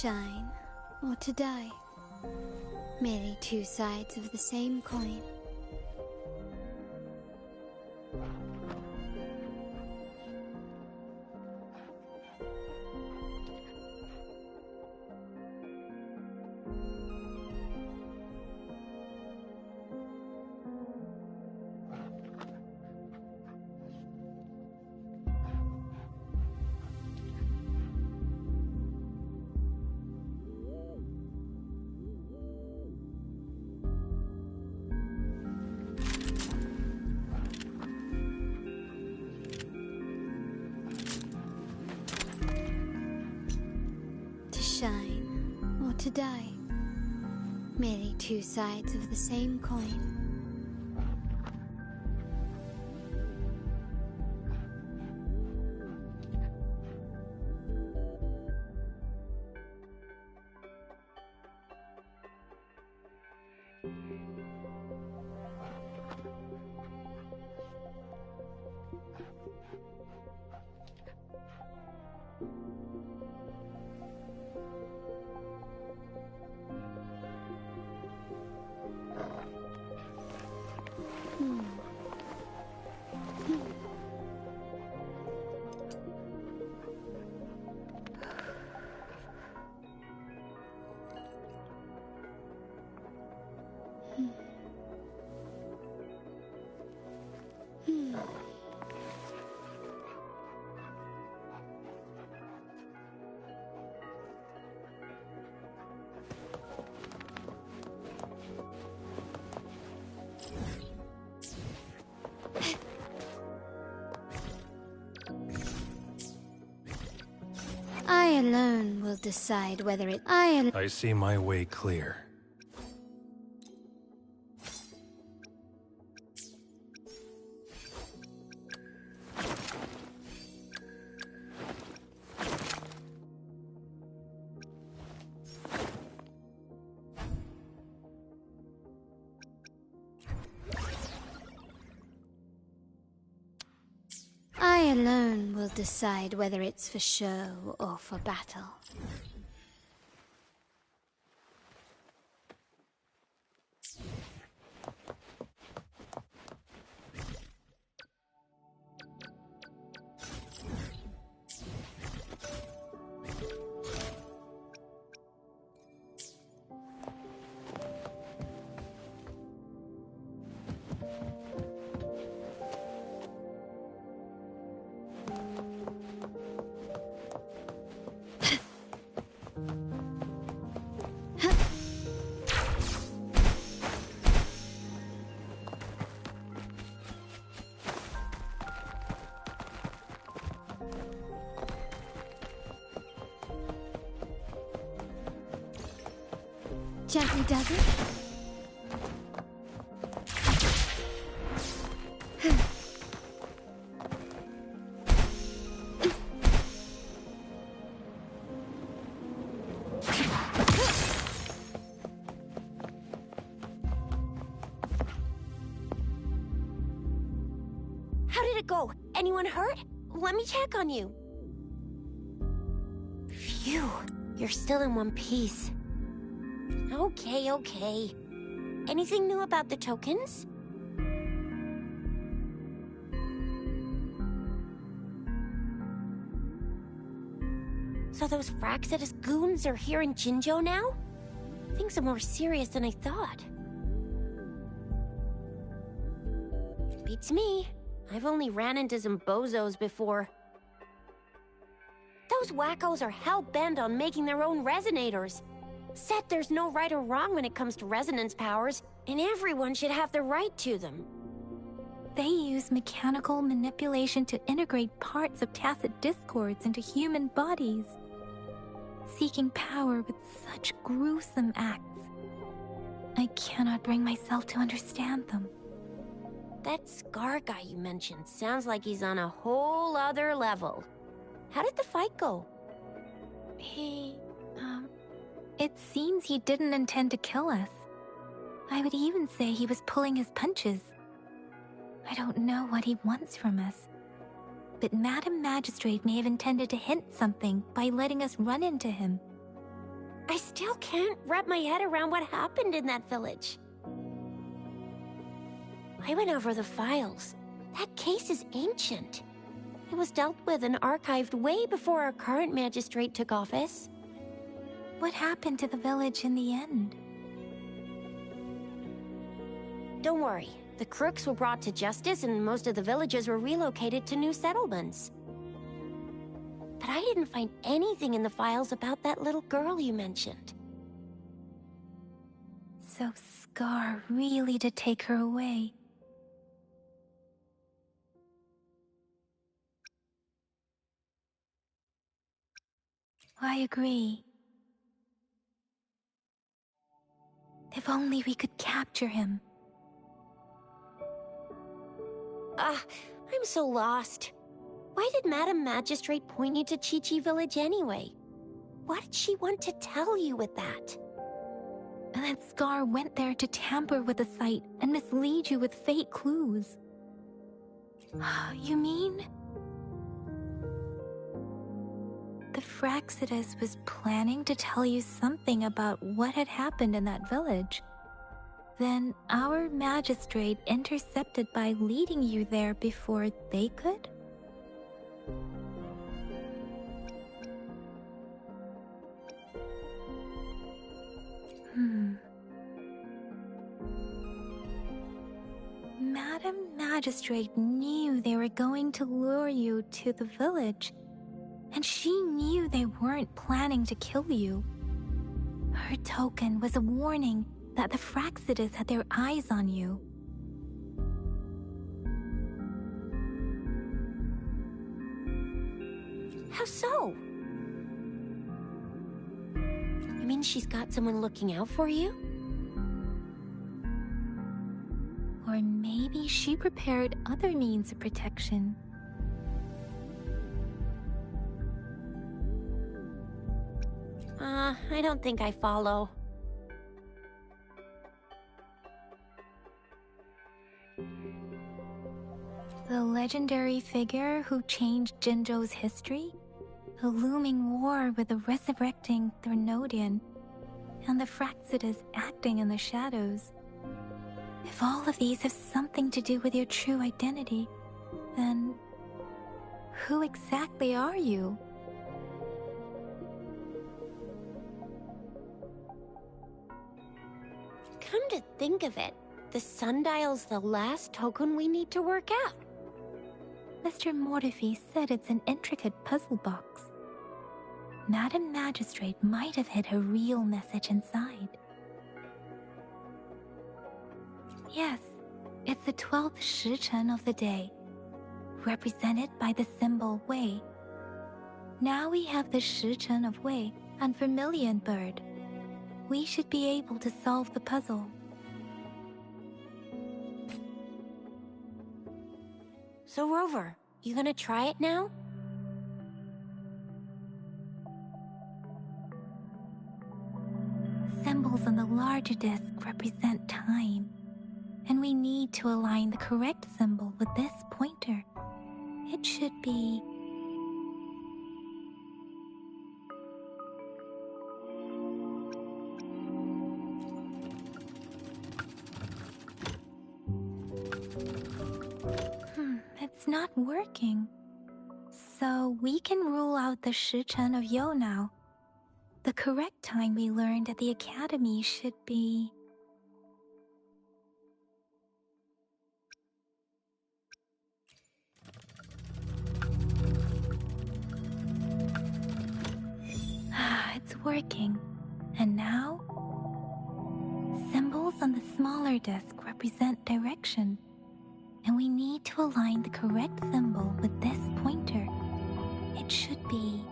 shine or to die. Merely two sides of the same coin. Shine or to die. Merely two sides of the same coin. I alone will decide whether I see my way clear. I alone will decide whether it's for show or for battle. Gently does it? How did it go? Anyone hurt? Let me check on you. Phew, you're still in one piece. Okay. Anything new about the tokens? So those Fraxidus goons are here in Jinzhou now? Things are more serious than I thought. Beats me. I've only ran into some bozos before. Those wackos are hell-bent on making their own resonators. Said there's no right or wrong when it comes to resonance powers, and everyone should have the right to them. They use mechanical manipulation to integrate parts of tacit discords into human bodies, seeking power with such gruesome acts. I cannot bring myself to understand them. That Scar guy you mentioned sounds like he's on a whole other level. How did the fight go? It seems he didn't intend to kill us. I would even say he was pulling his punches. I don't know what he wants from us. But Madam Magistrate may have intended to hint something by letting us run into him. I still can't wrap my head around what happened in that village. I went over the files. That case is ancient. It was dealt with and archived way before our current magistrate took office. What happened to the village in the end? Don't worry. The crooks were brought to justice and most of the villagers were relocated to new settlements. But I didn't find anything in the files about that little girl you mentioned. So Scar really did take her away. I agree. If only we could capture him. I'm so lost. Why did Madam Magistrate point you to Chi-Chi Village anyway? What did she want to tell you with that? And that Scar went there to tamper with the site and mislead you with fake clues. You mean? The Fraxidus was planning to tell you something about what had happened in that village. Then our magistrate intercepted by leading you there before they could? Madam Magistrate knew they were going to lure you to the village, and she knew they weren't planning to kill you. Her token was a warning that the Fraxidus had their eyes on you. How so? You mean she's got someone looking out for you? Or maybe she prepared other means of protection. I don't think I follow. The legendary figure who changed Jinzhou's history? A looming war with the resurrecting Threnodian, and the Fraxidus acting in the shadows. If all of these have something to do with your true identity, then who exactly are you? Come to think of it, the sundial's the last token we need to work out. Mr. Mortefi said it's an intricate puzzle box. Madam Magistrate might have hid her real message inside. Yes, it's the 12th Shichen of the day, represented by the symbol Wei. Now we have the Shichen of Wei and Vermilion Bird. We should be able to solve the puzzle. So Rover, you gonna try it now? Symbols on the larger disc represent time, and we need to align the correct symbol with this pointer. It should be... It's not working. So we can rule out the Shichen of Yo now. The correct time we learned at the academy should be... It's working. And now? Symbols on the smaller disc represent direction, and we need to align the correct symbol with this pointer. It should be...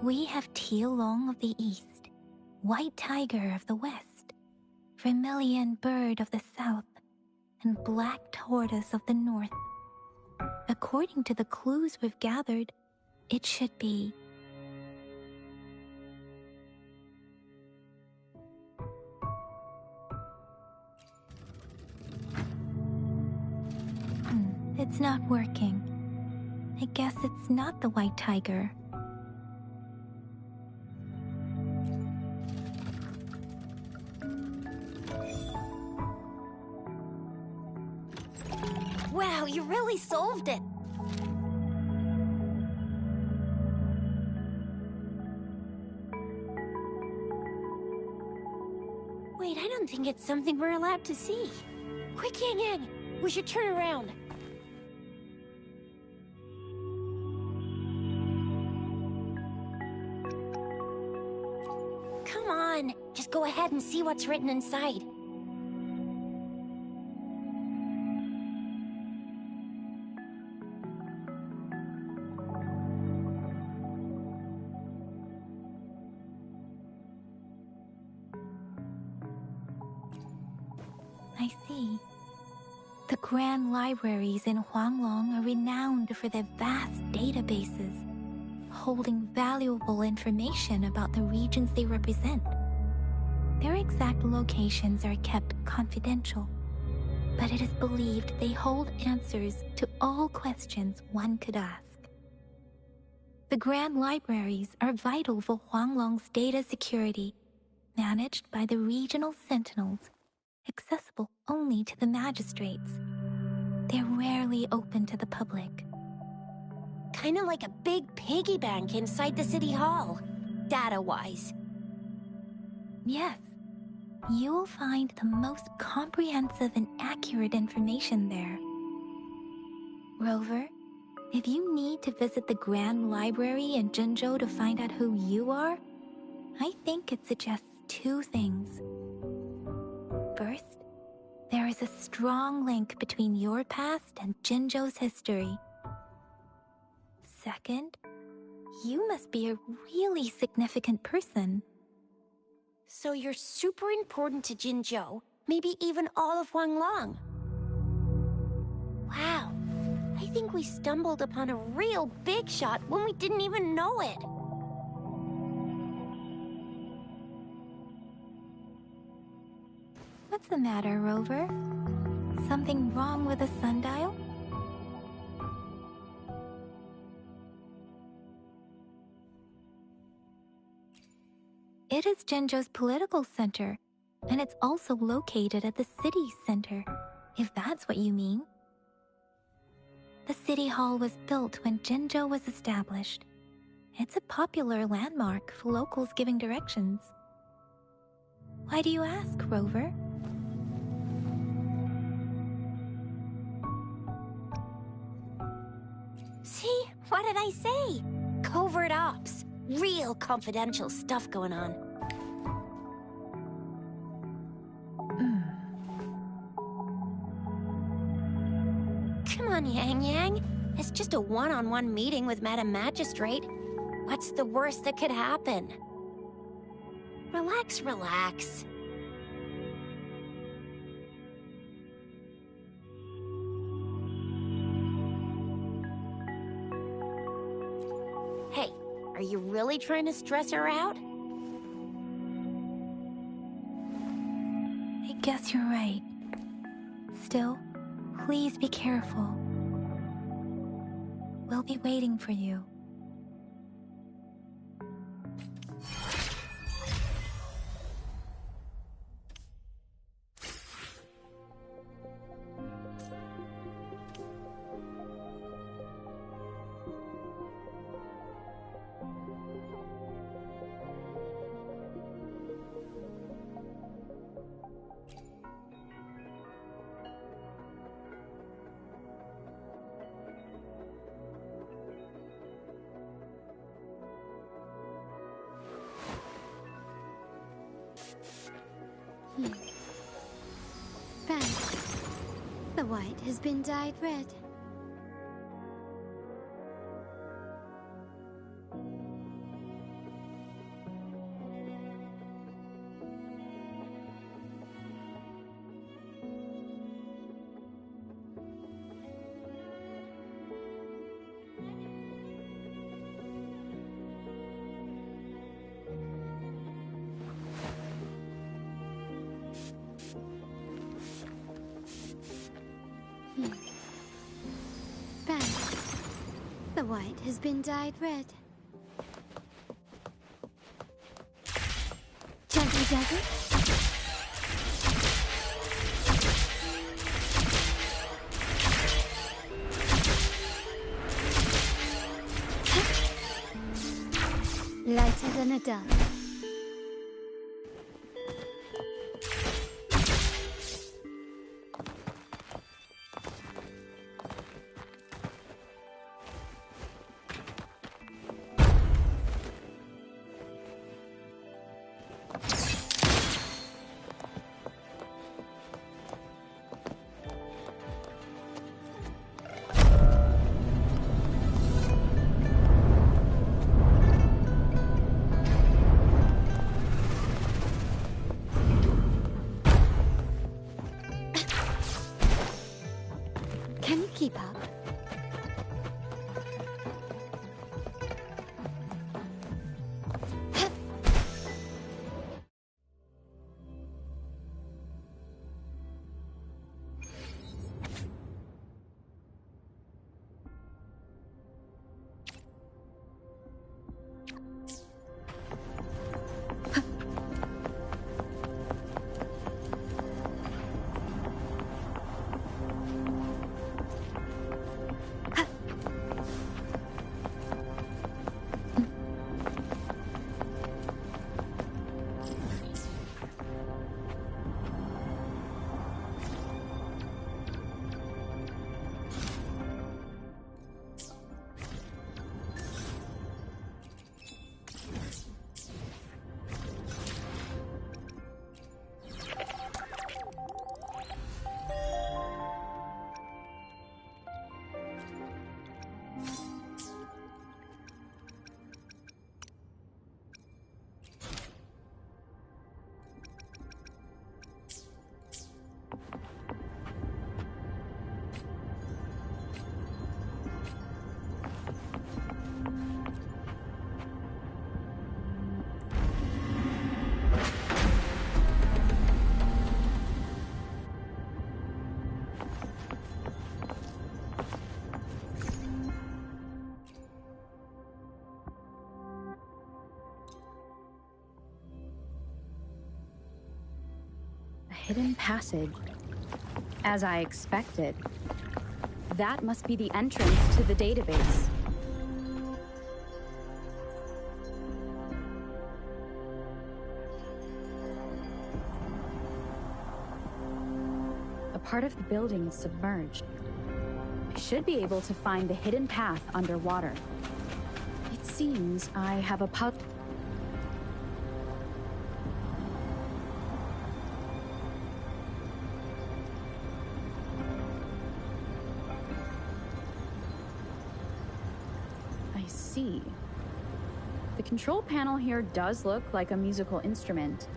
We have Tielong of the east, White Tiger of the west, Vermilion Bird of the south, and Black Tortoise of the north. According to the clues we've gathered, it should be... It's not working. I guess it's not the White Tiger. you really solved it. Wait, I don't think it's something we're allowed to see. Quick, Yang Yang! We should turn around. Come on, just go ahead and see what's written inside. I see. The grand libraries in Huanglong are renowned for their vast databases, holding valuable information about the regions they represent. Their exact locations are kept confidential, but it is believed they hold answers to all questions one could ask. The grand libraries are vital for Huanglong's data security, managed by the regional sentinels, accessible only to the magistrates. They're rarely open to the public. Kinda like a big piggy bank inside the city hall, data-wise. Yes, you'll find the most comprehensive and accurate information there. Rover, if you need to visit the Grand Library in Jinzhou to find out who you are, I think it suggests two things. First, there is a strong link between your past and Jinzhou's history. Second, you must be a really significant person. So you're super important to Jinzhou, maybe even all of Huanglong. Wow, I think we stumbled upon a real big shot when we didn't even know it. What's the matter, Rover? Something wrong with the sundial? It is Jinzhou's political center, and it's also located at the city center, if that's what you mean. The city hall was built when Jinzhou was established. It's a popular landmark for locals giving directions. Why do you ask, Rover? See? What did I say? Covert ops. Real confidential stuff going on. Come on, Yang Yang. It's just a one-on-one meeting with Madam Magistrate. What's the worst that could happen? Relax, relax. Hey, are you really trying to stress her out? I guess you're right. Still, please be careful. We'll be waiting for you. Bang. The white has been dyed red. Bang. The white has been dyed red. Gently does it? Lighter than a dove. Can you keep up? Hidden passage. As I expected. That must be the entrance to the database. A part of the building is submerged. I should be able to find the hidden path underwater. It seems I have a puzzle. The control panel here does look like a musical instrument,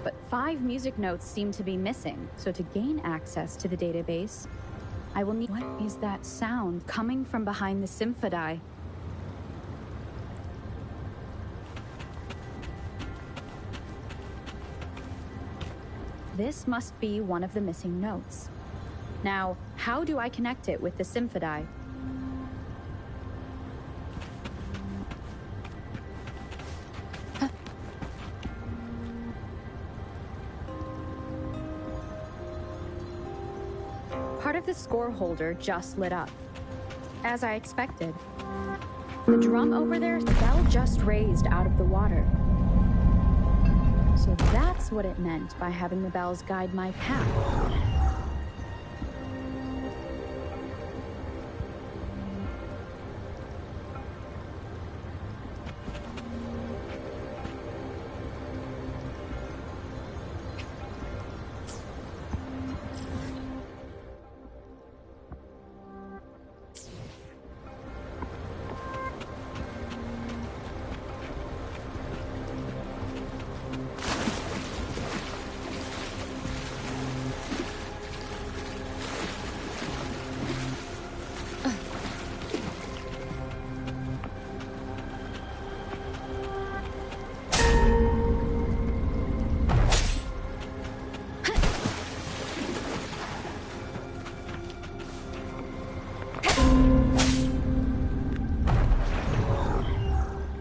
but 5 music notes seem to be missing, so to gain access to the database, I will need... What is that sound coming from behind the symphodi? This must be one of the missing notes. Now, how do I connect it with the symphodi? Part of the score holder just lit up. As I expected. The drum over there, the bell just raised out of the water. So that's what it meant by having the bells guide my path.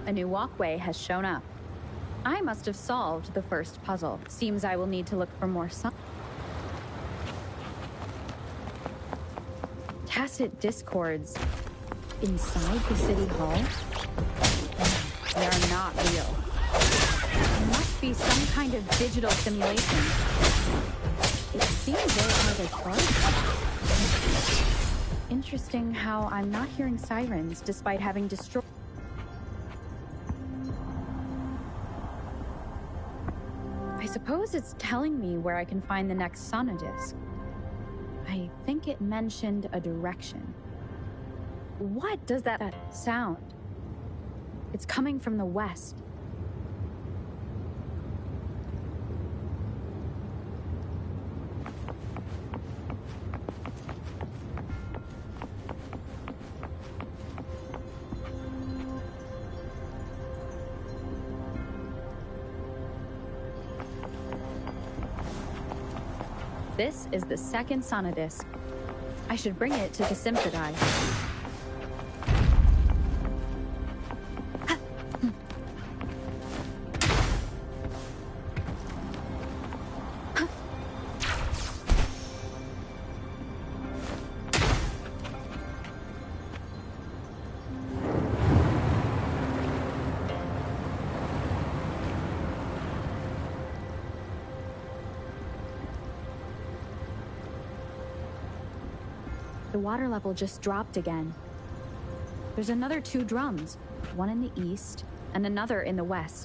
A new walkway has shown up. I must have solved the first puzzle. Seems I will need to look for more tacit discords inside the city hall. They are not real. It must be some kind of digital simulation. It seems they are the guards. Interesting how I'm not hearing sirens despite having destroyed. I suppose it's telling me where I can find the next sonodisk. I think it mentioned a direction. What does that sound? It's coming from the west. This is the second sonodisk. I should bring it to the Symphodi. The water level just dropped again. There's another 2 drums, one in the east and another in the west.